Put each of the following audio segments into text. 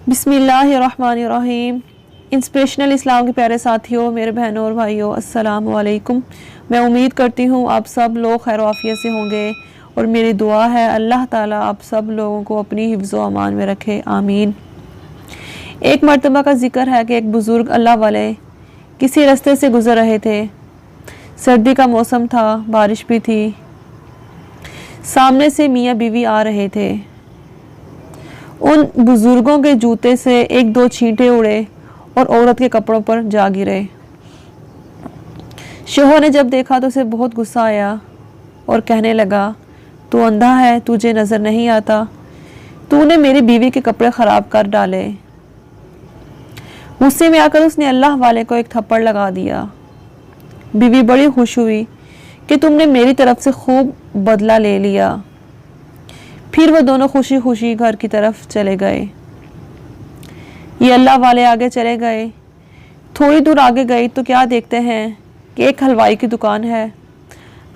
بسم اللہ الرحمن الرحیم۔ انسپریشنل اسلام کے پیارے ساتھیوں، میرے بہنوں اور بھائیوں، السلام علیکم۔ میں امید کرتی ہوں آپ سب لوگ خیر و عافیت سے ہوں گے، اور میری دعا ہے اللہ تعالیٰ آپ سب لوگوں کو اپنی حفظ و امان میں رکھے، آمین۔ ایک مرتبہ کا ذکر ہے کہ ایک بزرگ اللہ والے کسی رستے سے گزر رہے تھے۔ سردی کا موسم تھا، بارش بھی تھی۔ سامنے سے میاں بیوی آ رہے تھے۔ ان بزرگوں کے جوتے سے ایک دو چھینٹے اڑے اور عورت کے کپڑوں پر جا گرے۔ شوہر نے جب دیکھا تو اسے بہت غصہ آیا اور کہنے لگا، تو اندھا ہے، تجھے نظر نہیں آتا؟ تو نے میری بیوی کے کپڑے خراب کر ڈالے۔ غصے میں آ کر اس نے اللہ والے کو ایک تھپڑ لگا دیا۔ بیوی بڑی خوش ہوئی کہ تم نے میری طرف سے خوب بدلہ لے لیا۔ پھر وہ دونوں خوشی خوشی گھر کی طرف چلے گئے۔ یہ اللہ والے آگے چلے گئے۔ تھوڑی دور آگے گئی تو کیا دیکھتے ہیں کہ ایک حلوائی کی دکان ہے۔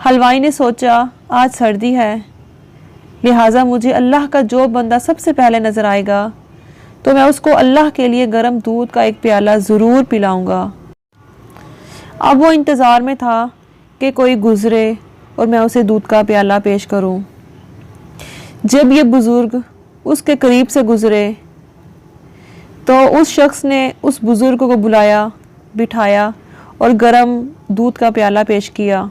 حلوائی نے سوچا آج سردی ہے، لہٰذا مجھے اللہ کا جو بندہ سب سے پہلے نظر آئے گا تو میں اس کو اللہ کے لیے گرم دودھ کا ایک پیالہ ضرور پلاؤں گا۔ اب وہ انتظار میں تھا کہ کوئی گزرے اور میں اسے دودھ کا پیالہ پیش کروں۔ جب یہ بزرگ اس کے قریب سے گزرے تو اس شخص نے اس بزرگ کو بلایا، بٹھایا اور گرم دودھ کا پیالہ پیش کیا۔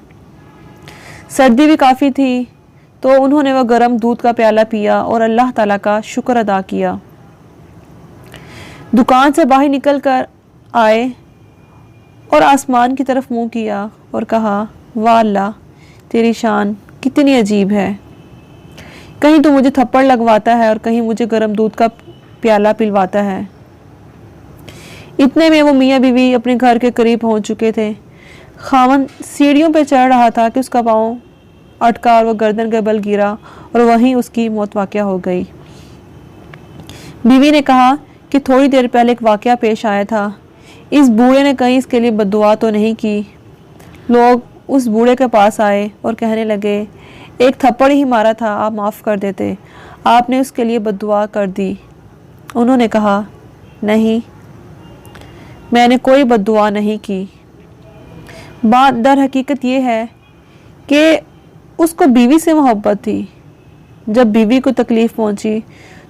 سردی بھی کافی تھی تو انہوں نے وہ گرم دودھ کا پیالہ پیا اور اللہ تعالیٰ کا شکر ادا کیا۔ دکان سے باہر نکل کر آئے اور آسمان کی طرف منہ کیا اور کہا، واہ اللہ، تیری شان کتنی عجیب ہے، کہیں تو مجھے تھپڑ لگواتا ہے اور کہیں مجھے گرم دودھ کا پیالہ پلواتا ہے۔ اتنے میں وہ میاں بیوی اپنے گھر کے قریب پہنچ چکے تھے۔ خاوند سیڑھیوں پہ چڑھ رہا تھا کہ اس کا پاؤں اٹکا اور وہ گردن کے بل گرا اور وہیں اس کی موت واقع ہو گئی۔ بیوی نے کہا کہ تھوڑی دیر پہلے ایک واقعہ پیش آیا تھا، اس بوڑھے نے کہیں اس کے لیے بد دعا تو نہیں کی؟ لوگ اس بوڑھے کے پاس آئے اور کہنے لگے، ایک تھپڑ ہی مارا تھا، آپ معاف کر دیتے، آپ نے اس کے لیے بد دعا کر دی۔ انہوں نے کہا، نہیں، میں نے کوئی بد دعا نہیں کی۔ بات در حقیقت یہ ہے کہ اس کو بیوی سے محبت تھی۔ جب بیوی کو تکلیف پہنچی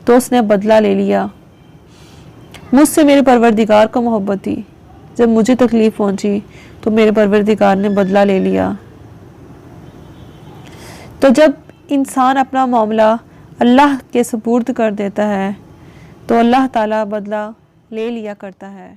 تو اس نے بدلہ لے لیا۔ مجھ سے میرے پروردگار کو محبت تھی، جب مجھے تکلیف پہنچی تو میرے پروردگار نے بدلہ لے لیا۔ تو جب انسان اپنا معاملہ اللہ کے سپرد کر دیتا ہے تو اللہ تعالیٰ بدلہ لے لیا کرتا ہے۔